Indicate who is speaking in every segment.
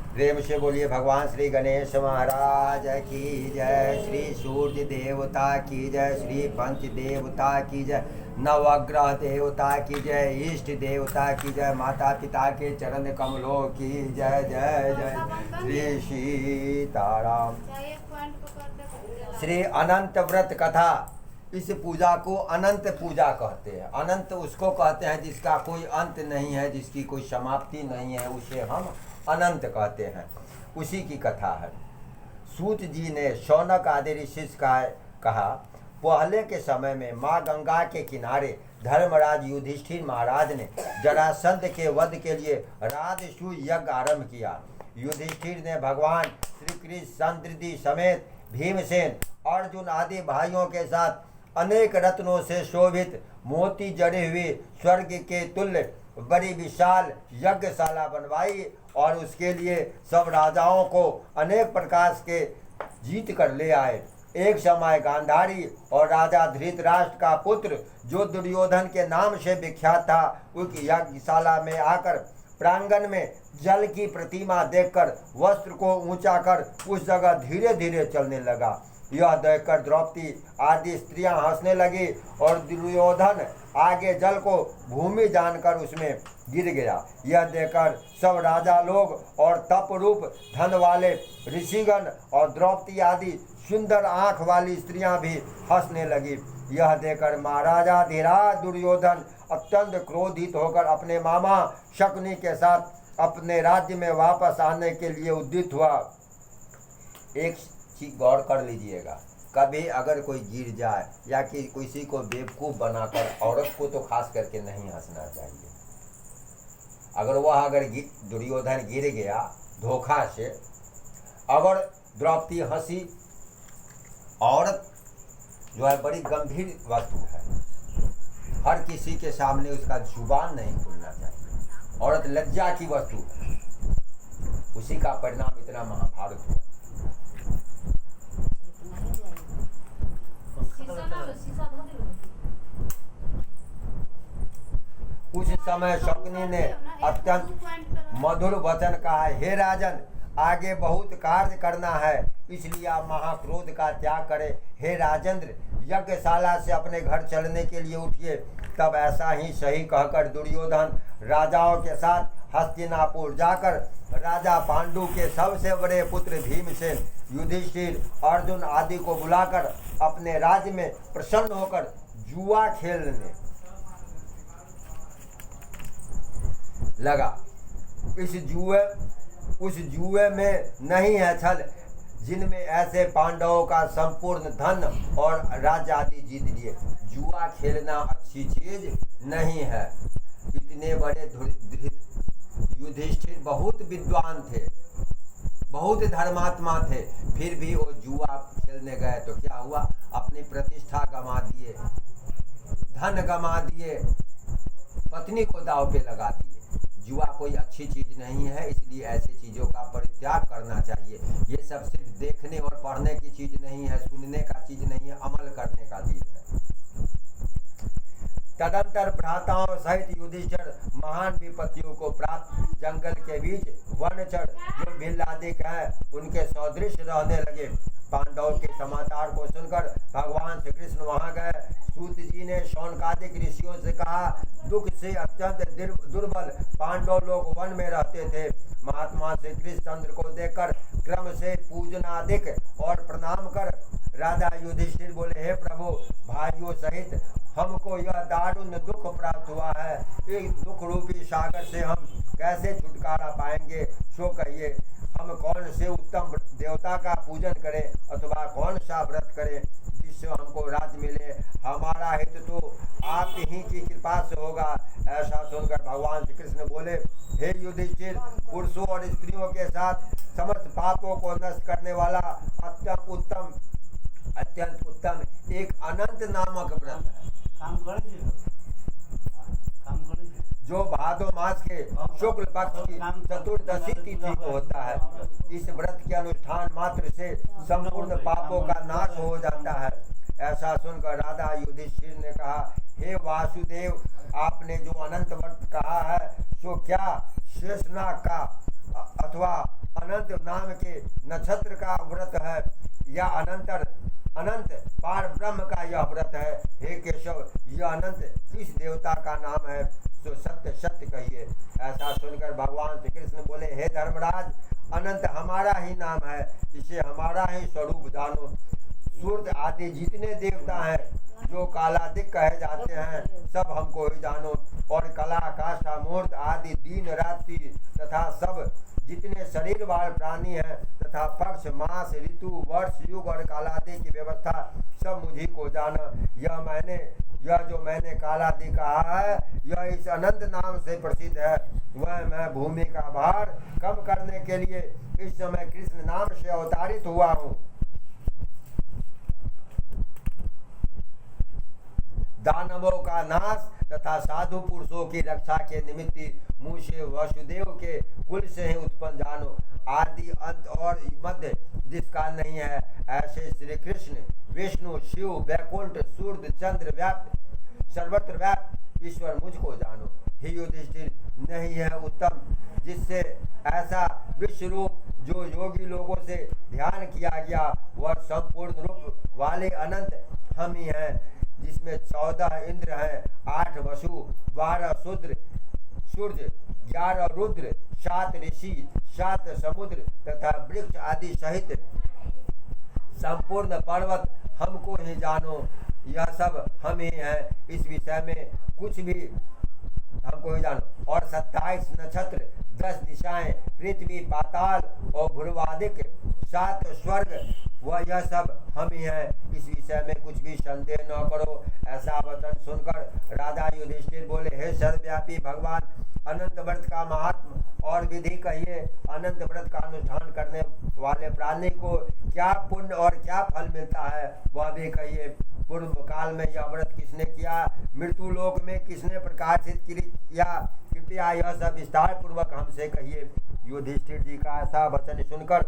Speaker 1: प्रेम से बोलिए भगवान श्री गणेश महाराज की जय, श्री सूर्य देवता की जय, श्री पंच देवता की जय, नवग्रह देवता की जय, इष्ट देवता की जय, माता पिता के चरण कमलों की जय जय जय। श्री सीताराम। श्री अनंत व्रत कथा। इस पूजा को अनंत पूजा कहते हैं। अनंत उसको कहते हैं जिसका कोई अंत नहीं है, जिसकी कोई समाप्ति नहीं है, उसे हम अनंत कहते हैं। उसी की कथा है। सूत जी ने शौनक आदि ऋषि का कहा, पहले के समय में माँ गंगा के किनारे धर्मराज युधिष्ठिर महाराज ने जरासंध के वध के लिए राजसूय यज्ञ आरंभ किया। युधिष्ठिर ने भगवान श्री कृष्ण संतृति समेत भीमसेन अर्जुन आदि भाइयों के साथ अनेक रत्नों से शोभित मोती जड़े हुए स्वर्ग के तुल्य बड़ी विशाल यज्ञशाला बनवाई और उसके लिए सब राजाओं को अनेक प्रकार के जीत कर ले आए। एक समय गांधारी और राजा धृतराष्ट्र का पुत्र जो दुर्योधन के नाम से विख्यात था, उस यज्ञशाला में आकर प्रांगण में जल की प्रतिमा देखकर वस्त्र को ऊंचा कर उस जगह धीरे धीरे चलने लगा। यह देखकर द्रौपदी आदि स्त्रियां हंसने लगी और दुर्योधन आगे जल को भूमि जानकर उसमें गिर गया। यह देखकर सब राजा लोग और तप रूप धन वाले ऋषिगण और द्रौपदी आदि सुंदर आंख वाली स्त्रियां भी हंसने लगी। यह देखकर महाराजा धीराज दुर्योधन अत्यंत क्रोधित होकर अपने मामा शकुनी के साथ अपने राज्य में वापस आने के लिए उद्यत हुआ। एक चीज गौर कर लीजिएगा, कभी अगर कोई गिर जाए या कि किसी को बेवकूफ़ बनाकर, औरत को तो खास करके नहीं हंसना चाहिए। अगर दुर्योधन गिर गया धोखा से, अगर द्रौपदी हंसी, औरत जो है बड़ी गंभीर वस्तु है, हर किसी के सामने उसका जुबान नहीं खुलना चाहिए। औरत लज्जा की वस्तु है। उसी का परिणाम इतना महाभारत हुआ। उस समय शकुनी ने अत्यंत मधुर वचन कहा, हे राजन, आगे बहुत कार्य करना है, इसलिए आप महाक्रोध का त्याग करें। हे राजेंद्र, यज्ञशाला से अपने घर चलने के लिए उठिए। तब ऐसा ही सही कहकर दुर्योधन राजाओं के साथ हस्तिनापुर जाकर राजा पांडु के सबसे बड़े पुत्र भीमसेन, युधिष्ठिर, अर्जुन आदि को बुलाकर अपने राज्य में प्रसन्न होकर जुआ खेलने लगा। उस जुए में नहीं है छल, जिनमें ऐसे पांडवों का संपूर्ण धन और राज्य आदि जीत लिए। जुआ खेलना अच्छी चीज नहीं है। इतने बड़े युधिष्ठिर बहुत विद्वान थे, बहुत धर्मात्मा थे, फिर भी वो जुआ खेलने गए तो क्या हुआ? अपनी प्रतिष्ठा गंवा दिए, धन गंवा दिए, पत्नी को दांव पे लगा दिए। जुआ कोई अच्छी चीज नहीं है, इसलिए ऐसी चीजों का परित्याग करना चाहिए। ये सब सिर्फ देखने और पढ़ने की चीज नहीं है, सुनने का चीज नहीं है, अमल करने का चीज है। तदंतर भ्राताओं सहित युधिष्ठिर महान विपत्तियों को प्राप्त जंगल के बीच वनचर जो भिल्लादिक है उनके सदृश रहने लगे। पांडवों के समाचार को सुनकर भगवान श्री कृष्ण वहां गए। सूत जी ने शौनकादिक ऋषियों से कहा, दुख से अत्यंत दुर्बल पांडव लोग वन में रहते थे। महात्मा श्री कृष्ण चंद्र को देखकर क्रम से पूजनादिक और प्रणाम कर राजा युधिष्ठिर बोले, हे प्रभु, भाइयों सहित हमको यह दारुण दुख प्राप्त हुआ है। इस दुख रूपी सागर से हम कैसे छुटकारा पाएंगे? सो कहिए, हम कौन से उत्तम देवता का पूजन करें अथवा कौन सा व्रत करें जिससे हमको राज मिले? हमारा हित तो आप ही की कृपा से होगा। ऐसा सुनकर भगवान श्री कृष्ण बोले, हे युधिष्ठिर, पुरुषों और स्त्रियों के साथ समस्त पापों को नष्ट करने वाला अत्यंत उत्तम एक अनंत नामक व्रत है, जो भादो मास के शुक्ल पक्ष की चतुर्दशी तिथि को होता है। इस व्रत के अनुष्ठान मात्र से संपूर्ण पापों का नाश हो जाता है। ऐसा सुनकर राजा युधिष्ठिर ने कहा, हे वासुदेव, आपने जो अनंत व्रत कहा है सो क्या शेषनाग का अथवा अनंत नाम के नक्षत्र का व्रत है, या अनंत पार ब्रह्म का यह व्रत है। हे केशव, यह अनंत किस देवता का नाम है, सो सत्य सत्य कहिए। ऐसा सुनकर भगवान श्री कृष्ण बोले, हे धर्मराज, अनंत हमारा ही नाम है, इसे हमारा ही स्वरूप जानो। सूर्य आदि जितने देवता हैं जो कालादिक कहे जाते हैं, सब हमको ही जानो। और कला काष्ठा मूर्त आदि दिन रात्रि तथा सब जितने शरीर वाले प्राणी हैं तथा पक्ष मास ऋतु वर्ष युग और कालादि की व्यवस्था सब मुझी को जाना। यह जो मैंने कालादि कहा है, यह इस अनंत नाम से प्रसिद्ध है। वह मैं भूमि का भार कम करने के लिए इस समय कृष्ण नाम से अवतारित हुआ हूँ। दानवों का नाश तथा साधु पुरुषों की रक्षा के निमित्त मुँह से वसुदेव के कुल से ही उत्पन्न जानो। आदि अंत और मध्य जिसका नहीं है, ऐसे श्री कृष्ण विष्णु शिव वैकुंठ सूर्य चंद्र व्याप्त सर्वत्र व्याप्त ईश्वर मुझको जानो। हे युधिष्ठिर, नहीं है उत्तम जिससे ऐसा विश्व रूप जो योगी लोगों से ध्यान किया गया, वह संपूर्ण रूप वाले अनंत हम ही हैं, जिसमें 14 इंद्र हैं, 8 वसु, 12 शूद्र सूर्य, 11 रुद्र, 7 ऋषि, 7 समुद्र तथा वृक्ष आदि सहित संपूर्ण पर्वत हमको ही जानो। यह सब हम ही हैं, इस विषय में कुछ भी हमको ही जानो। और 27 नक्षत्र, 10 दिशाएं, पृथ्वी पाताल और भूर्वादिक 7 स्वर्ग, वह यह सब हम ही हैं, इस विषय में कुछ भी संदेह न करो। ऐसा वचन सुनकर राजा युधिष्ठिर बोले, हे सर्वव्यापी भगवान, अनंत व्रत का महात्म और विधि कहिए। अनंत व्रत का अनुष्ठान करने वाले प्राणी को क्या पुण्य और क्या फल मिलता है, वह भी कहिए। पूर्व काल में यह व्रत किसने किया, मृत्यु लोक में किसने प्रकाशित किया, कृपया यह सब विस्तार पूर्वक हमसे कहिए। युधिष्ठिर जी का ऐसा वचन सुनकर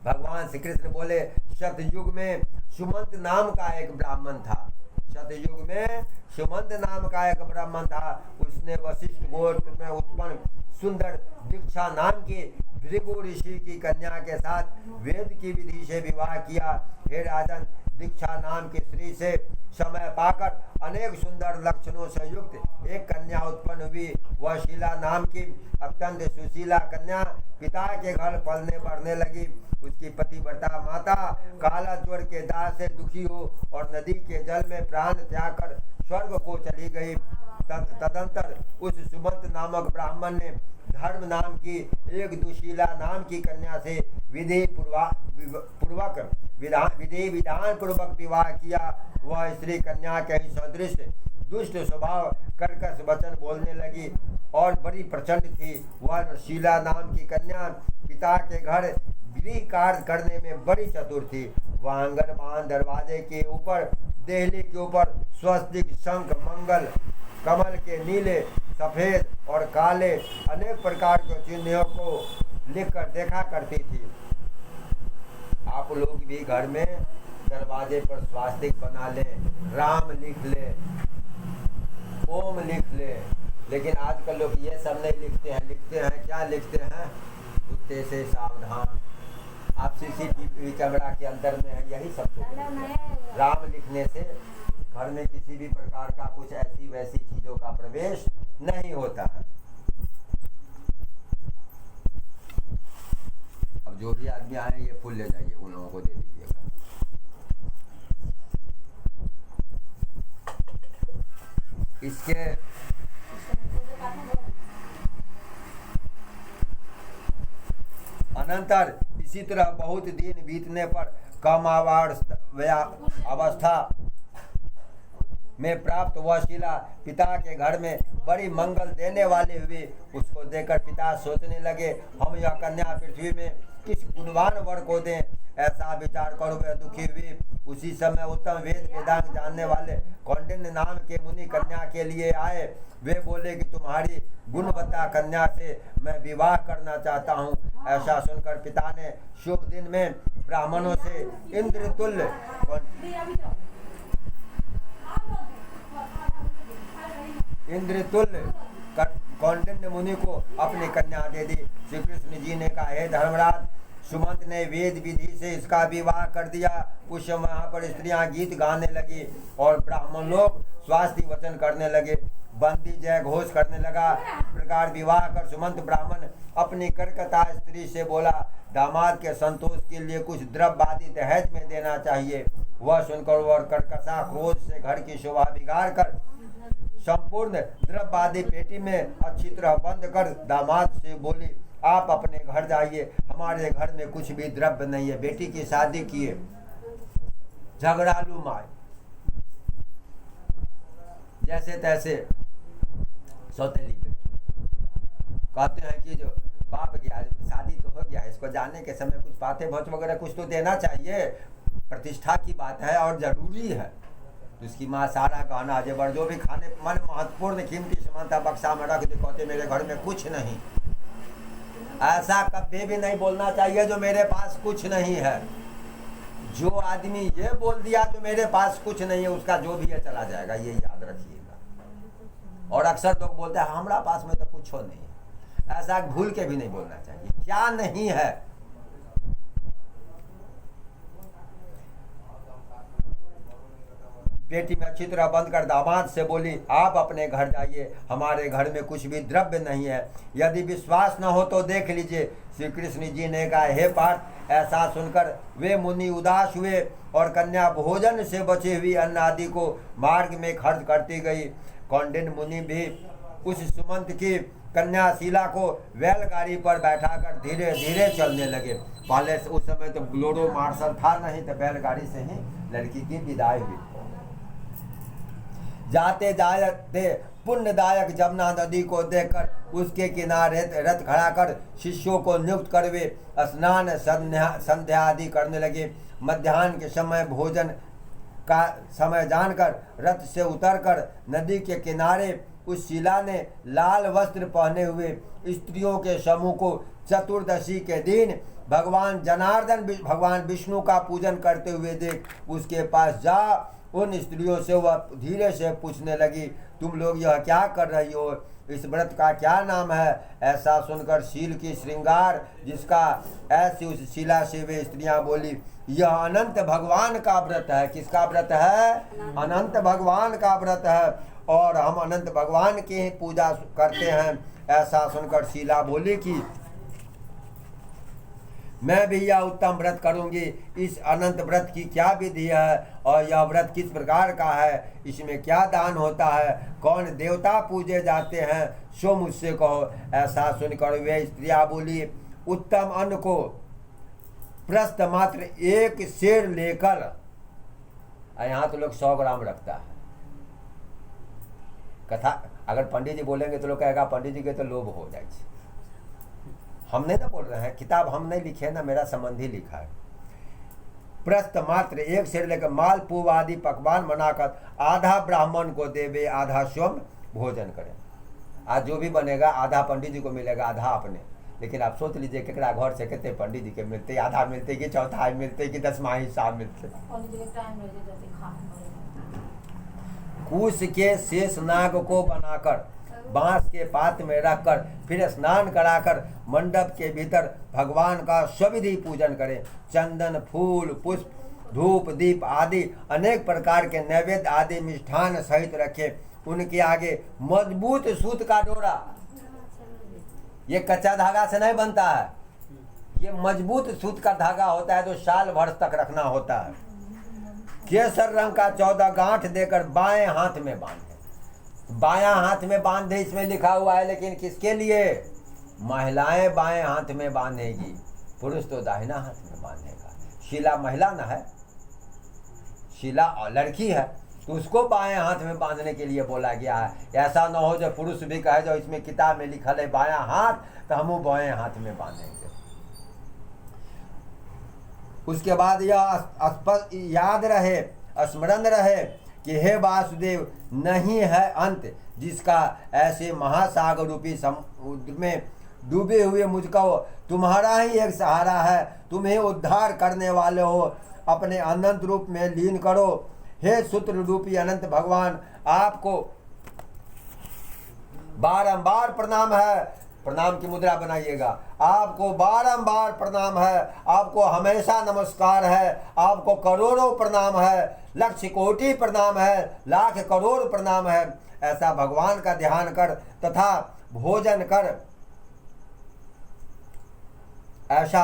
Speaker 1: भगवान श्री कृष्ण बोले, सतयुग में सुमंत नाम का एक ब्राह्मण था। सतयुग में सुमंत नाम का एक ब्राह्मण था। उसने वशिष्ठ गोत्र में उत्पन्न सुंदर दीक्षा नाम की भृगु ऋषि की कन्या के साथ वेद की विधि से विवाह किया। हे राजन, दीक्षा नाम की स्त्री से समय पाकर अनेक सुंदर लक्षणों से युक्त एक कन्या उत्पन्न हुई। वह शीला नाम की अत्यंत सुशीला कन्या पिता के घर पलने बढ़ने लगी। उसकी पतिव्रता माता काला ज्वर के दाह से दुखी हो और नदी के जल में प्राण त्याग कर स्वर्ग को चली गई। तदंतर उस सुमंत नामक ब्राह्मण ने धर्म नाम की एक दुशीला नाम की कन्या से विधि विधान पूर्वक विवाह किया। वह स्त्री कन्या के ही सदृश दुष्ट स्वभाव कर्कश वचन बोलने लगी और बड़ी प्रचंड थी। वह शीला नाम की कन्या पिता के घर गृह कार्य करने में बड़ी चतुर थी। वह आंगनबान दरवाजे के ऊपर देहली के ऊपर स्वस्तिक शंख मंगल कमल के नीले सफेद और काले अनेक प्रकार के चिन्हों को लिखकर देखा करती थी। आप लोग भी घर में दरवाजे पर स्वास्तिक बना लें, राम लिख ले, ओम लिख ले, लेकिन आजकल लोग ये सब नहीं लिखते हैं। लिखते हैं क्या लिखते हैं, कुत्ते से सावधान। आप सीसीटीवी कैमरा के अंदर में है, यही सब तो। राम लिखने से घर में किसी भी प्रकार का कुछ ऐसी वैसी चीजों का प्रवेश नहीं होता है। अब जो भी आदमी आए ये फूल ले जाइए, उन लोगों को दे दीजिएगा। इसके अनंतर इसी तरह बहुत दिन बीतने पर अवस्था में प्राप्त वह शीला पिता के घर में बड़ी मंगल देने वाली हुई। उसको देखकर पिता सोचने लगे, हम यह कन्या पृथ्वी में किस गुणवान वर को दें। ऐसा विचार कर वह दुखी हुई। उसी समय उत्तम वेद वेदांत जानने वाले कौंडिन्य नाम के मुनि कन्या के लिए आए। वे बोले कि तुम्हारी गुणवत्ता कन्या से मैं विवाह करना चाहता हूँ। ऐसा सुनकर पिता ने शुभ दिन में ब्राह्मणों से इंद्रतुल्य कौंडिन्य मुनि को अपनी कन्या दे दी। श्री कृष्ण जी ने कहा, हे धर्मराज, सुमंत ने वेद विधि से इसका विवाह कर दिया। उस समय वहाँ पर स्त्रियाँ गीत गाने लगी और ब्राह्मण लोग स्वास्थ्य वचन करने लगे। बंदी जय घोष करने लगा। इस प्रकार विवाह कर सुमंत ब्राह्मण अपनी कर्कता स्त्री से बोला, दामाद के संतोष के लिए कुछ द्रव्य आदि दहेज में देना चाहिए। वह सुनकर और कर्कशा क्रोध से घर की शोभा बिगाड़ कर संपूर्ण द्रव्य आदि पेटी में अच्छी तरह बंद कर दामाद से बोली, आप अपने घर जाइए, हमारे घर में कुछ भी द्रव्य नहीं है। बेटी की शादी किए, झगड़ालू माए, जैसे तैसे सौतेली कहते हैं कि जो बाप गया, शादी तो हो गया, इसको जाने के समय कुछ पाते भोज वगैरह कुछ तो देना चाहिए, प्रतिष्ठा की बात है और जरूरी है। तो उसकी माँ सारा गहना जेवर जो भी खाने मन महत्वपूर्ण कीमती सामान था बक्सा में रख दे, कहते मेरे घर में कुछ नहीं। ऐसा कभी भी नहीं बोलना चाहिए जो मेरे पास कुछ नहीं है। जो आदमी ये बोल दिया जो मेरे पास कुछ नहीं है, उसका जो भी है चला जाएगा, ये याद रखिएगा। और अक्सर लोग बोलते हैं हमारा पास में तो कुछ हो नहीं है, ऐसा भूल के भी नहीं बोलना चाहिए। क्या नहीं है? बेटी में अच्छी तरह बंद कर दामाद से बोली, आप अपने घर जाइए, हमारे घर में कुछ भी द्रव्य नहीं है। यदि विश्वास न हो तो देख लीजिए। श्री कृष्ण जी ने कहा, हे पार्थ, ऐसा सुनकर वे मुनि उदास हुए और कन्या भोजन से बचे हुए अन्न आदि को मार्ग में खर्च करती गई। कौंडिन्य मुनि भी उस सुमंत की कन्या शीला को बैलगाड़ी पर बैठाकर धीरे धीरे चलने लगे। पहले उस समय तो ग्लोरो मार्शल था नहीं, तो बैलगाड़ी से ही लड़की की विदाई हुई। जाते जाते पुण्यदायक जमुना नदी को देखकर उसके किनारे रथ खड़ा कर शिष्यों को नियुक्त कर वे स्नान संध्या आदि करने लगे। मध्याह्न के समय भोजन का समय जानकर रथ से उतरकर नदी के किनारे उस शिला ने लाल वस्त्र पहने हुए स्त्रियों के समूह को चतुर्दशी के दिन भगवान विष्णु का पूजन करते हुए देख उसके पास जा उन स्त्रियों से वह धीरे से पूछने लगी, तुम लोग यह क्या कर रही हो? इस व्रत का क्या नाम है? ऐसा सुनकर शील की श्रृंगार जिसका ऐसी उस शिला से वे स्त्रियां बोली, यह अनंत भगवान का व्रत है। किसका व्रत है? अनंत भगवान का व्रत है और हम अनंत भगवान की ही पूजा करते हैं। ऐसा सुनकर शीला बोली कि मैं भी यह उत्तम व्रत करूंगी। इस अनंत व्रत की क्या विधि है और यह व्रत किस प्रकार का है? इसमें क्या दान होता है? कौन देवता पूजे जाते हैं? सो मुझसे कहो। ऐसा सुनकर वे स्त्रियां बोली, उत्तम अन्न को प्रस्थ मात्र एक सेर लेकर, यहाँ तो लोग 100 ग्राम रखता है। कथा अगर पंडित जी बोलेंगे तो लोग कहेगा पंडित जी के तो लोभ हो जाए। हम नहीं ना बोल रहे हैं, किताब हम नहीं लिखे ना, मेरा संबंधी लिखा है। प्रस्थ मात्र एक सेर लेकर माल पूव आदि पकवान बनाकर आधा ब्राह्मण को देवे, आधा स्वयं भोजन करें। आज जो भी बनेगा आधा पंडित जी को मिलेगा, आधा अपने। लेकिन आप सोच लीजिए केकरा घर से कितने पंडित जी के मिलते, आधा मिलते कि चौथाई मिलते कि 10वां हिस्सा मिलते। कुश के शेष नाग को बनाकर बांस के पात्र में रखकर फिर स्नान कराकर मंडप के भीतर भगवान का सविधि पूजन करें। चंदन, फूल, पुष्प, धूप, दीप आदि अनेक प्रकार के नैवेद्य आदि मिष्ठान सहित रखे। उनके आगे मजबूत सूत का डोरा, ये कच्चा धागा से नहीं बनता है, ये मजबूत सूत का धागा होता है जो साल भर तक रखना होता है। केसर रंग का 14 गांठ देकर बाएं हाथ में बांधे। बायां हाथ में बांधे इसमें लिखा हुआ है, लेकिन किसके लिए? महिलाएं बाएं हाथ में बांधेगी, पुरुष तो दाहिना हाथ में बांधेगा। शीला महिला ना है, शीला लड़की है, तो उसको बाएं हाथ में बांधने के लिए बोला गया है। ऐसा ना हो जो पुरुष भी कहे जो इसमें किताब में लिखल है बायां हाथ, तो हम बाएं हाथ में बांधेंगे। उसके बाद यह याद रहे, स्मरण रहे कि हे वासुदेव, नहीं है अंत जिसका ऐसे महासागर रूपी समुद्र में डूबे हुए मुझको तुम्हारा ही एक सहारा है। तुम्हें उद्धार करने वाले हो, अपने अनंत रूप में लीन करो। हे सूत्र रूपी अनंत भगवान, आपको बारंबार प्रणाम है, प्रणाम की मुद्रा बनाइएगा, आपको बारंबार प्रणाम है, आपको हमेशा नमस्कार है, आपको करोड़ों प्रणाम है, लक्ष कोटि प्रणाम है, लाख करोड़ प्रणाम है। ऐसा भगवान का ध्यान कर तथा भोजन कर, ऐसा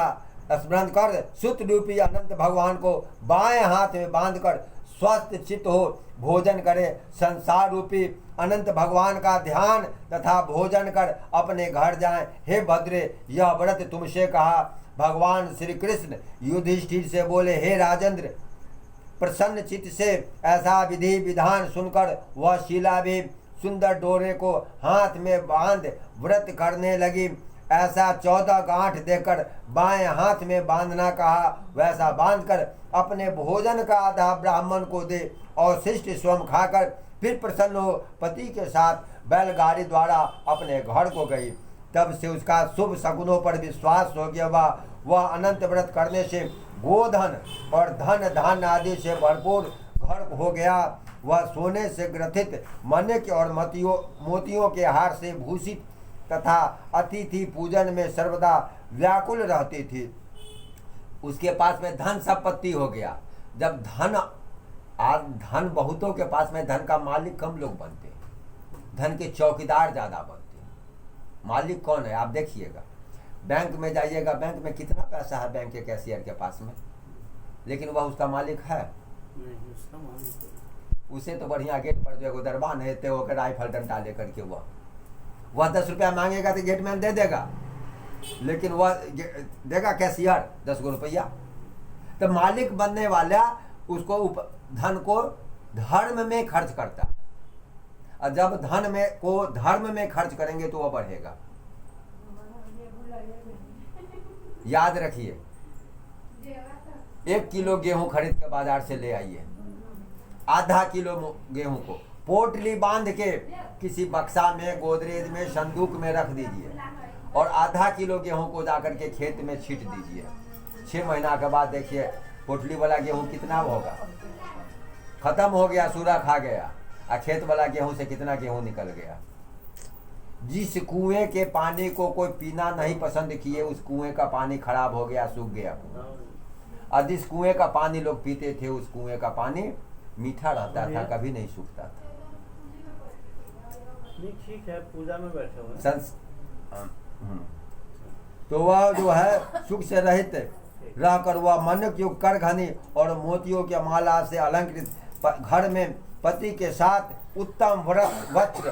Speaker 1: स्मरण कर सुत रूपी अनंत भगवान को बाएं हाथ में बांधकर स्वस्थ चित्त हो भोजन करे। संसार रूपी अनंत भगवान का ध्यान तथा भोजन कर अपने घर जाएं। हे भद्रे, यह व्रत तुमसे कहा। भगवान श्री कृष्ण युधिष्ठिर से बोले, हे राजेंद्र, प्रसन्न चित्त से ऐसा विधि विधान सुनकर वह शीला भी सुंदर डोरे को हाथ में बांध व्रत करने लगी। ऐसा 14 गांठ देकर बाएं हाथ में बांधना कहा, वैसा बांधकर अपने भोजन का आधा ब्राह्मण को दे और शिष्ट स्वयं खाकर फिर प्रसन्न हो पति के साथ बैलगाड़ी द्वारा अपने घर को गई। तब से उसका शुभ शकुनों पर विश्वास हो गया। वह अनंत व्रत करने से गोधन और धन धान्य आदि से भरपूर घर हो गया। वह सोने से ग्रथित मणिक और मोतियों के हार से भूषित तथा अतिथि पूजन में सर्वदा व्याकुल रहती थी। उसके पास में धन संपत्ति हो गया। जब धन बहुतों के पास में धन का मालिक कम लोग बनते हैं, धन के चौकीदार ज़्यादा बनते हैं। मालिक कौन है आप देखिएगा, बैंक में जाइएगा, बैंक में कितना पैसा है बैंक के कैशियर के पास में, लेकिन वह उसका मालिक है नहीं। उसे तो बढ़िया गेट पर जो दरबान है तो वो राइफल डंडा लेकर के वह 10 रुपया मांगेगा तो गेटमैन दे देगा, लेकिन वह देगा कैशियर 10 रुपया। तो मालिक बनने वाला उसको धन को धर्म में खर्च करता है, और जब धर्म में खर्च करेंगे तो वह बढ़ेगा। याद रखिए, 1 किलो गेहूं खरीद के बाजार से ले आइए, आधा किलो गेहूं को पोटली बांध के किसी बक्सा में, गोदरेज में, संदूक में रख दीजिए और आधा किलो गेहूं को जाकर के खेत में छींट दीजिए। 6 महीना के बाद देखिए पोटली वाला गेहूं कितना होगा, खत्म हो गया, सूरा खा गया, और खेत वाला गेहूं से कितना गेहूं निकल गया। जिस कुएं के पानी को कोई पीना नहीं पसंद किए, उस कुएं का पानी खराब हो गया, सूख गया। और जिस कुएं का पानी लोग पीते थे, उस कुएं का पानी मीठा रहता था, कभी नहीं सूखता था।
Speaker 2: ठीक है, पूजा में बैठे हुए
Speaker 1: तो वह जो है सुख से रहित रहकर वह मनुष्य युग कर घनी और मोतियों के माला से अलंकृत घर में पति के साथ उत्तम वस्त्र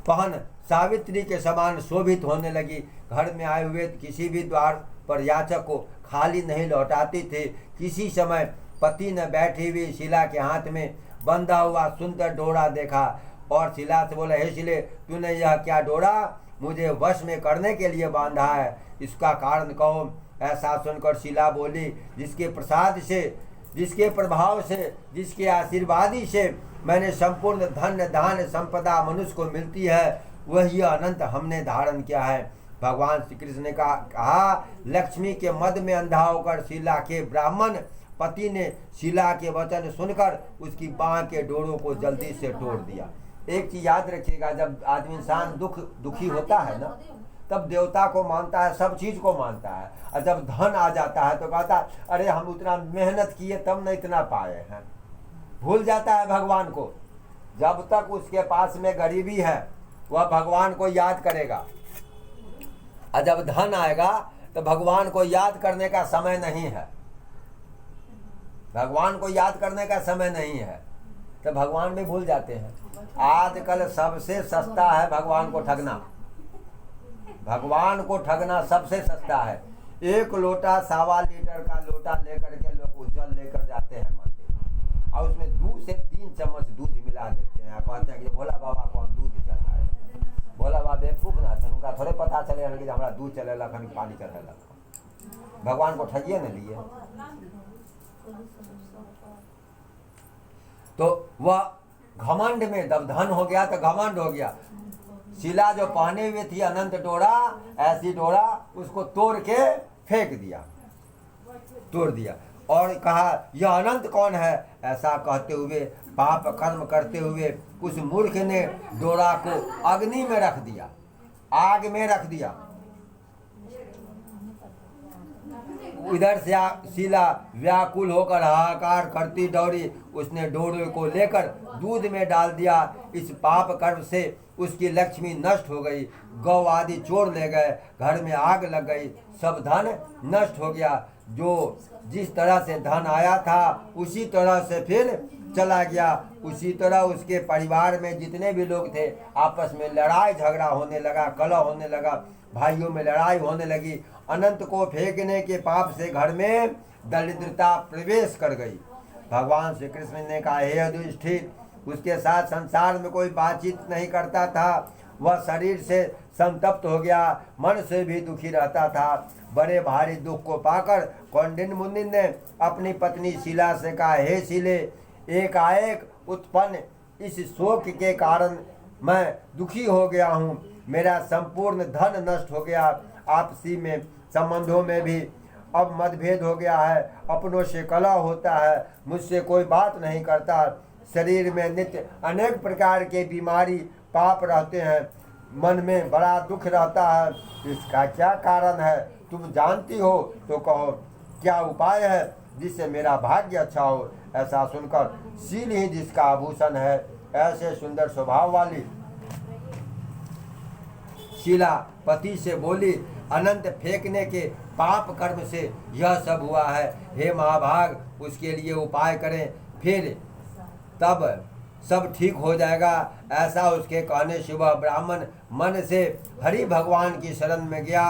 Speaker 1: पहन सावित्री के समान शोभित होने लगी। घर में आए हुए किसी भी द्वार पर याचक को खाली नहीं लौटाती थी। किसी समय पति ने बैठी हुई शीला के हाथ में बंधा हुआ सुंदर डोरा देखा और शीला से बोला, हे शीले, तूने यह क्या डोरा मुझे वश में करने के लिए बांधा है, इसका कारण कहो। ऐसा सुनकर शीला बोली, जिसके प्रसाद से, जिसके प्रभाव से, जिसके आशीर्वादी से मैंने संपूर्ण धन धान्य संपदा मनुष्य को मिलती है, वही अनंत हमने धारण किया है। भगवान श्री कृष्ण ने कहा, लक्ष्मी के मद में अंधा होकर शीला के ब्राह्मण पति ने शीला के वचन सुनकर उसकी बाह के डोरों को जल्दी से तोड़ दिया। एक चीज याद रखिएगा, जब आदमी इंसान दुखी होता है ना, तब देवता को मानता है, सब चीज को मानता है, और जब धन आ जाता है तो कहता है, अरे हम उतना मेहनत किए तब न इतना पाए हैं। भूल जाता है भगवान को। जब तक उसके पास में गरीबी है वह भगवान को याद करेगा, और जब धन आएगा तो भगवान को याद करने का समय नहीं है। भगवान को याद करने का समय नहीं है तो भगवान भी भूल जाते हैं। आजकल सबसे सस्ता है भगवान को ठगना। भगवान को ठगना सबसे सस्ता है। 1 लोटा 1.25 लीटर का लोटा लेकर के लोग उज्जवल लेकर जाते हैं मंदिर, और उसमें 2 से 3 चम्मच दूध मिला देते हैं। कहते हैं कि भोला बाबा को हम दूध चढ़ाए। भोला बाबा बेवकूफ ना थे, उनका थोड़े पता चले कि हमारा दूध चले लखन पानी चढ़े लखन। भगवान को ठगिए न लिए। तो वह घमंड में, जब धन हो गया तो घमंड हो गया। शीला जो पहने हुए थी अनंत डोरा, ऐसी डोरा उसको तोड़ के फेंक दिया, तोड़ दिया, और कहा, यह अनंत कौन है? ऐसा कहते हुए पाप कर्म करते हुए उस मूर्ख ने डोरा को अग्नि में रख दिया, आग में रख दिया। इधर से शीला व्याकुल होकर हाहाकार करती दौड़ी, उसने डोरे को लेकर दूध में डाल दिया। इस पाप कर्म से उसकी लक्ष्मी नष्ट हो गई, गौ आदि चोर ले गए, घर में आग लग गई, सब धन नष्ट हो गया। जो जिस तरह से धन आया था उसी तरह से फिर चला गया। उसी तरह उसके परिवार में जितने भी लोग थे आपस में लड़ाई झगड़ा होने लगा, कलह होने लगा, भाइयों में लड़ाई होने लगी। अनंत को फेंकने के पाप से घर में दरिद्रता प्रवेश कर गई। भगवान श्री कृष्ण ने कहा, हे युधिष्ठिर, उसके साथ संसार में कोई बातचीत नहीं करता था। वह शरीर से संतप्त हो गया, मन से भी दुखी रहता था। बड़े भारी दुख को पाकर कौंडिन्य मुनि ने अपनी पत्नी शीला से कहा, हे शीले, एकाएक उत्पन्न इस शोक के कारण मैं दुखी हो गया हूँ। मेरा संपूर्ण धन नष्ट हो गया, आपसी में संबंधों में भी अब मतभेद हो गया है, अपनों से कलह होता है, मुझसे कोई बात नहीं करता, शरीर में नित्य अनेक प्रकार के बीमारी पाप रहते हैं, मन में बड़ा दुख रहता है। इसका क्या कारण है तुम जानती हो तो कहो, क्या उपाय है जिससे मेरा भाग्य अच्छा हो। ऐसा सुनकर शील ही जिसका आभूषण है, ऐसे सुंदर स्वभाव वाली शीला पति से बोली, अनंत फेंकने के पाप कर्म से यह सब हुआ है। हे महाभाग, उसके लिए उपाय करें, फिर तब सब ठीक हो जाएगा। ऐसा उसके कहने से वह ब्राह्मण मन से हरि भगवान की शरण में गया।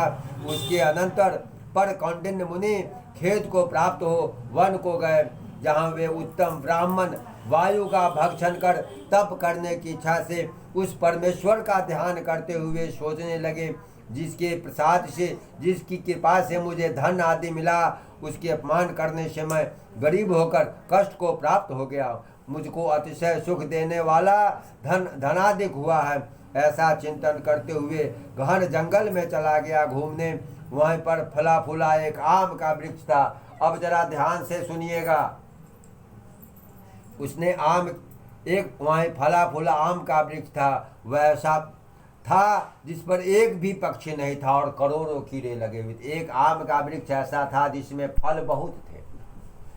Speaker 1: उसके अनंतर पर कौंडिन्य मुनि खेत को प्राप्त हो वन को गए, जहाँ वे उत्तम ब्राह्मण वायु का भक्षण कर तप करने की इच्छा से उस परमेश्वर का ध्यान करते हुए सोचने लगे, जिसके प्रसाद से, जिसकी कृपा से मुझे धन आदि मिला, उसके अपमान करने से मैं गरीब होकर कष्ट को प्राप्त हो गया। मुझको अतिशय सुख देने वाला धनाधिक हुआ है। ऐसा चिंतन करते हुए गहन जंगल में चला गया घूमने। वहीं पर फला फूला एक आम का वृक्ष था। अब जरा ध्यान से सुनिएगा। उसने वहीं फला फूला आम का वृक्ष था, वैसा था जिस पर एक भी पक्षी नहीं था और करोड़ों कीड़े लगे हुए थे। एक आम का वृक्ष ऐसा था जिसमें फल बहुत थे,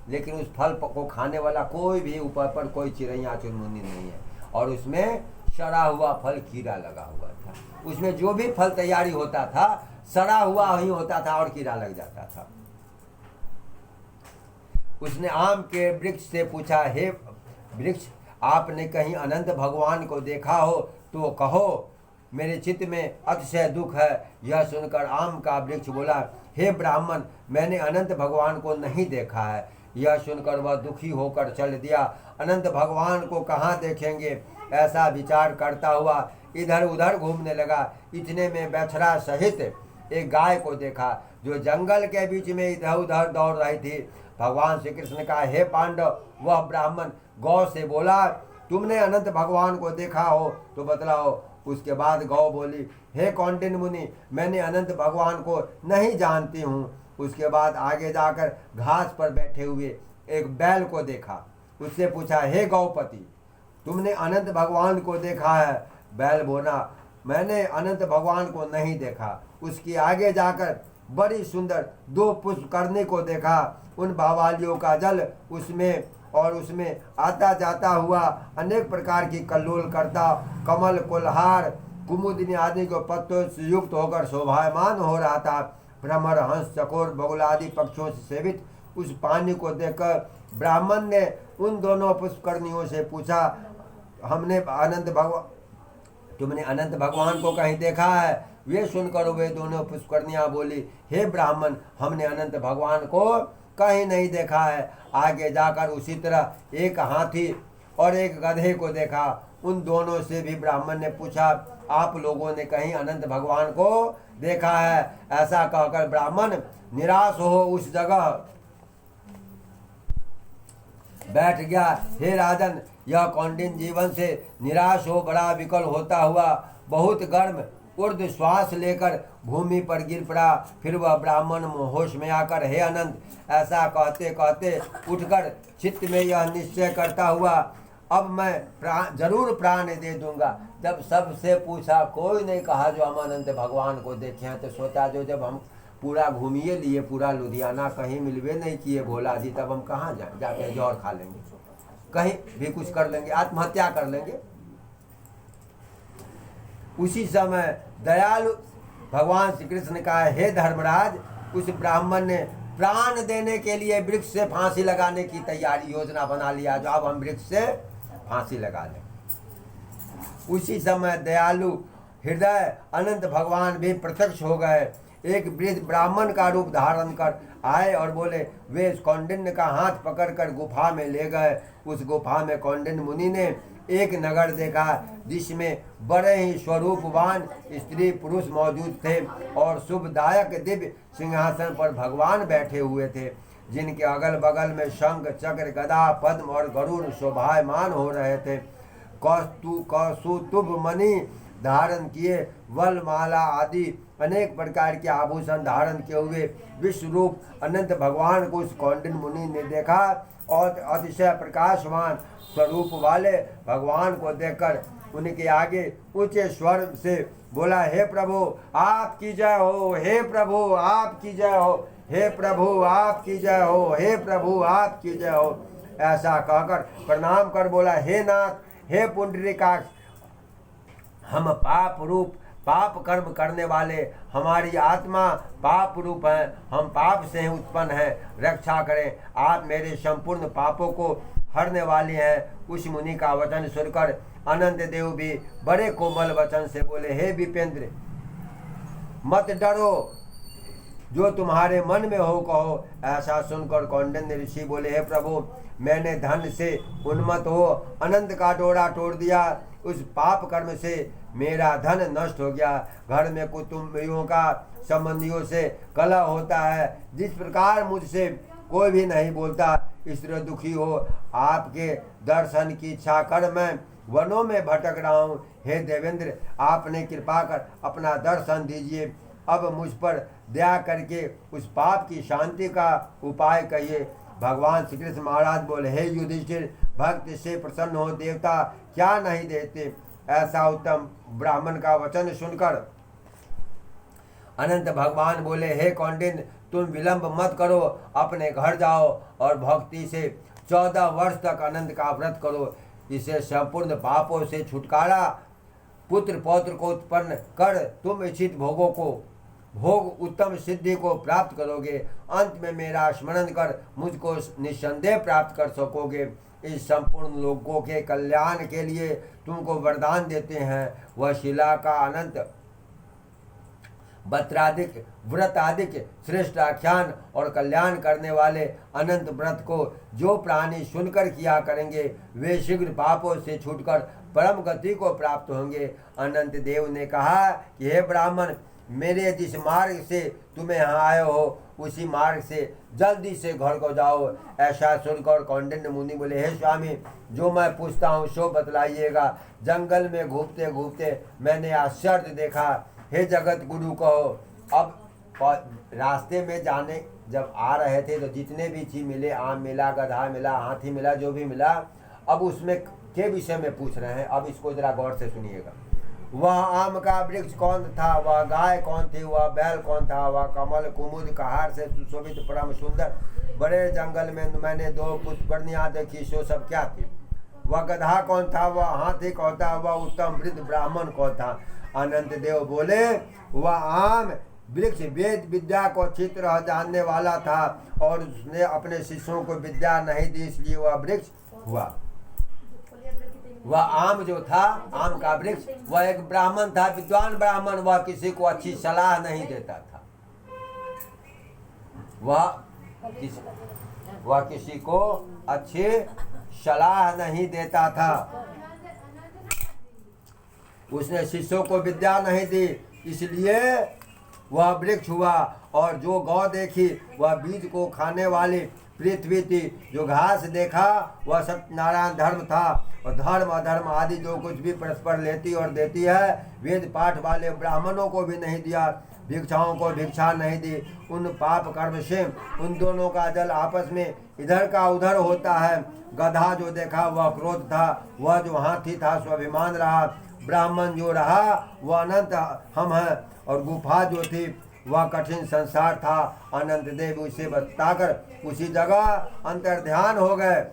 Speaker 1: लेकिन उस फल को खाने वाला कोई भी ऊपर पर कोई चिड़ैया चुनमुनी नहीं है, और उसमें सड़ा हुआ फल कीड़ा लगा हुआ था। उसमें जो भी फल तैयारी होता था सड़ा हुआ ही होता था और कीड़ा लग जाता था। उसने आम के वृक्ष से पूछा, हे वृक्ष, आपने कहीं अनंत भगवान को देखा हो तो कहो, मेरे चित्त में अतिशय दुख है। यह सुनकर आम का वृक्ष बोला, हे ब्राह्मण, मैंने अनंत भगवान को नहीं देखा है। यह सुनकर वह दुखी होकर चल दिया। अनंत भगवान को कहाँ देखेंगे, ऐसा विचार करता हुआ इधर उधर घूमने लगा। इतने में बछड़ा सहित एक गाय को देखा जो जंगल के बीच में इधर उधर दौड़ रही थी। भगवान श्री कृष्ण ने कहा, हे पांडव, वह ब्राह्मण गौ से बोला, तुमने अनंत भगवान को देखा हो तो बतलाओ। उसके बाद गौ बोली, हे कौंडिन्य मुनि, मैंने अनंत भगवान को नहीं जानती हूँ। उसके बाद आगे जाकर घास पर बैठे हुए एक बैल को देखा। उससे पूछा, हे गौपति, तुमने अनंत भगवान को देखा है? बैल बोला, मैंने अनंत भगवान को नहीं देखा। उसके आगे जाकर बड़ी सुंदर दो पुष्करणी को देखा। उन बावलियों का जल उसमें और उसमें आता जाता हुआ अनेक प्रकार की कल्लोल करता कमल, कुल्हार, कुमुदिनी आदि को पत्तों से युक्त होकर शोभायमान हो रहा था। भ्रमर, हंस, चकोर, बगुल आदि पक्षियों से सेवित उस पानी को देखकर ब्राह्मण ने उन दोनों पुष्करणियों से पूछा, तुमने अनंत भगवान को कहीं देखा है? वे सुनकर वे दोनों पुष्करणियाँ बोली, हे ब्राह्मण, हमने अनंत भगवान को कहीं नहीं देखा है। आगे जाकर उसी तरह एक हाथी और एक गधे को देखा। उन दोनों से भी ब्राह्मण ने पूछा, आप लोगों ने कहीं अनंत भगवान को देखा है? ऐसा कहकर ब्राह्मण निराश हो उस जगह बैठ गया। हे राजन, यह कौंडिन्य जीवन से निराश हो बड़ा विकल होता हुआ बहुत गर्म ऊर्ध्व श्वास लेकर भूमि पर गिर पड़ा। फिर वह ब्राह्मण होश में आकर, हे अनंत, ऐसा कहते कहते उठकर चित्त में यह निश्चय करता हुआ, अब मैं जरूर प्राण दे दूंगा। जब सबसे पूछा, कोई नहीं कहा जो हम अनंत भगवान को देखे हैं। तो सोचा जो जब हम पूरा घूमिए लिए, पूरा लुधियाना, कहीं मिलवे नहीं किए भोला जी, तब हम कहाँ जाए, जाके जौहर खा लेंगे, कहीं भी कुछ कर लेंगे, आत्महत्या कर लेंगे। उसी समय दयालु भगवान श्री कृष्ण ने कहा, हे धर्मराज, उस ब्राह्मण ने प्राण देने के लिए वृक्ष से फांसी लगाने की तैयारी योजना बना लिया, जो अब हम वृक्ष से फांसी लगा लें। उसी समय दयालु हृदय अनंत भगवान भी प्रत्यक्ष हो गए। एक वृद्ध ब्राह्मण का रूप धारण कर आए और बोले। वे कौंडिन्य का हाथ पकड़कर गुफा में ले गए। उस गुफा में कौंडिन्य मुनि ने एक नगर देखा, जिसमें बड़े ही स्वरूपवान स्त्री पुरुष मौजूद थे और शुभदायक दिव्य सिंहासन पर भगवान बैठे हुए थे, जिनके अगल बगल में शंख, चक्र, गदा, पद्म और गरुड़ शोभायमान हो रहे थे। कौस्तुभ मणि धारण किए, वलमाला आदि अनेक प्रकार के आभूषण धारण किए हुए विश्व रूप अनंत भगवान को उस कौंडिन्य मुनि ने देखा और अतिशय प्रकाशवान स्वरूप वाले भगवान को देखकर उनके आगे ऊंचे स्वर से बोला, हे प्रभु आपकी जय हो, हे प्रभु आपकी जय हो, हे प्रभु आपकी जय हो, हे प्रभु आपकी जय हो। ऐसा कहकर प्रणाम कर बोला, हे नाथ, हे पुंडरीकाक्ष, हम पाप कर्म करने वाले, हमारी आत्मा पाप रूप है, हम पाप से उत्पन्न हैं, रक्षा करें, आप मेरे संपूर्ण पापों को हरने वाले हैं। उस मुनि का वचन सुनकर अनंत देव भी बड़े कोमल वचन से बोले, हे विपेंद्र, मत डरो, जो तुम्हारे मन में हो कहो। ऐसा सुनकर कौंडिन्य ऋषि बोले, हे प्रभु, मैंने धन से उन्मत्त हो अनंत का डोरा तोड़ दिया, उस पाप कर्म से मेरा धन नष्ट हो गया। घर में कुटुंबियों का, संबंधियों से कलह होता है, जिस प्रकार मुझसे कोई भी नहीं बोलता, इसलिए दुखी हो आपके दर्शन की इच्छा कर मैं वनों में भटक रहा हूँ। हे देवेंद्र, आपने कृपा कर अपना दर्शन दीजिए, अब मुझ पर दया करके उस पाप की शांति का उपाय कहिए। भगवान श्री कृष्ण महाराज बोले, हे युधिष्ठिर, भक्त से प्रसन्न हो देवता क्या नहीं देते। ऐसा उत्तम ब्राह्मण का वचन सुनकर अनंत भगवान बोले, हे कौंडिन्य, तुम विलंब मत करो, अपने घर जाओ और भक्ति से 14 वर्ष तक अनंत का व्रत करो। इसे संपूर्ण पापों से छुटकारा, पुत्र पौत्र को उत्पन्न कर तुम इच्छित भोग उत्तम सिद्धि को प्राप्त करोगे। अंत में मेरा स्मरण कर मुझको निस्संदेह प्राप्त कर सकोगे। इस संपूर्ण लोगों के कल्याण के लिए तुमको वरदान देते हैं। वह शिला का अनंत वत्रादिक व्रतादिक श्रेष्ठ आख्यान और कल्याण करने वाले अनंत व्रत को जो प्राणी सुनकर किया करेंगे, वे शीघ्र पापों से छूटकर परम गति को प्राप्त होंगे। अनंत देव ने कहा कि हे ब्राह्मण, मेरे जिस मार्ग से तुम्हें यहाँ आए हो, उसी मार्ग से जल्दी से घर को जाओ। ऐसा सुनकर कौंडिन्य मुनि बोले, हे स्वामी, जो मैं पूछता हूँ सो बतलाइएगा। जंगल में घूमते घूमते मैंने आश्चर्य देखा। हे जगत गुरु कहो। अब रास्ते में जाने जब आ रहे थे तो जितने भी चीज मिले, आम मिला, गधा मिला, हाथी मिला, जो भी मिला, अब उसमें के विषय में पूछ रहे हैं। अब इसको जरा गौर से सुनिएगा। वह आम का वृक्ष कौन था, वह गाय कौन थी, वह बैल कौन था, वह कमल कुमुद कहार से सुशोभित परम सुंदर बड़े जंगल में मैंने 2 पुष्करनियां देखी, सो सब क्या थी। वह गधा कौन था, वह हाथी कौन था, वह उत्तम वृद्ध ब्राह्मण कौन था। अनंत देव बोले, वह आम वृक्ष वेद विद्या को अच्छी तरह जानने वाला था और उसने अपने शिष्यों को विद्या नहीं दी, इसलिए वह वृक्ष हुआ। वह आम जो था, आम का वृक्ष, वह एक ब्राह्मण था, विद्वान ब्राह्मण। वह किसी को अच्छी सलाह नहीं देता था। वह किसी को अच्छी सलाह नहीं देता था। उसने शिष्यों को विद्या नहीं दी, इसलिए वह वृक्ष हुआ। और जो गौ देखी, वह बीज को खाने वाली पृथ्वी थी। जो घास देखा वह सत्यनारायण धर्म था, और धर्म अधर्म आदि जो कुछ भी परस्पर लेती और देती है, वेद पाठ वाले ब्राह्मणों को भी नहीं दिया, भिक्षाओं को भिक्षा नहीं दी। उन पाप कर्म से उन दोनों का जल आपस में इधर का उधर होता है। गधा जो देखा वह क्रोध था, वह जो हाथी था स्वाभिमान रहा, ब्राह्मण जो रहा वह अनंत हम हैं, और गुफा जो थी वह कठिन संसार था। अनंत देव उसे बताकर उसी जगह अंतर्ध्यान हो गए,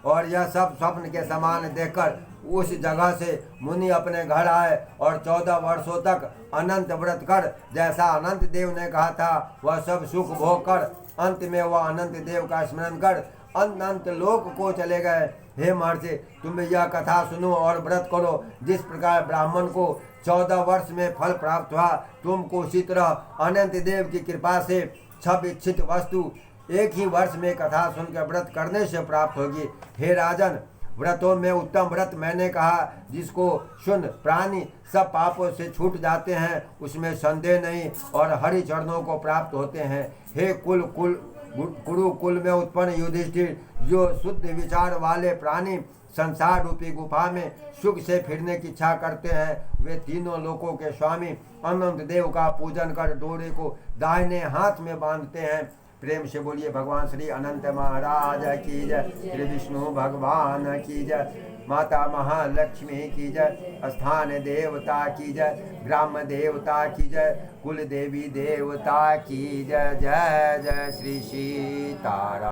Speaker 1: और यह सब स्वप्न के समान देखकर उस जगह से मुनि अपने घर आए, और 14 वर्षों तक अनंत व्रत कर, जैसा अनंत देव ने कहा था वह सब सुख भोग कर, अंत में वह अनंत देव का स्मरण कर अनंत लोक को चले गए। हे महर्षि, तुम यह कथा सुनो और व्रत करो। जिस प्रकार ब्राह्मण को 14 वर्ष में फल प्राप्त हुआ, तुमको उसी तरह अनंत देव की कृपा से सब इच्छित वस्तु एक ही वर्ष में कथा सुनकर व्रत करने से प्राप्त होगी। हे राजन, व्रतों में उत्तम व्रत मैंने कहा, जिसको सुन प्राणी सब पापों से छूट जाते हैं, उसमें संदेह नहीं, और हरि चरणों को प्राप्त होते हैं। हे कुरुकुल में उत्पन्न युधिष्ठिर, जो शुद्ध विचार वाले प्राणी संसार रूपी गुफा में सुख से फिरने की इच्छा करते हैं, वे तीनों लोकों के स्वामी अनंत देव का पूजन कर डोरे को दाहिने हाथ में बांधते हैं। प्रेम से बोलिए भगवान श्री अनंत महाराज की जय, श्री विष्णु भगवान की जय, माता महालक्ष्मी की जय, स्थान देवता की जय, ग्राम देवता की जय, कुल देवी देवता की जय। जय जय श्री सीताराम।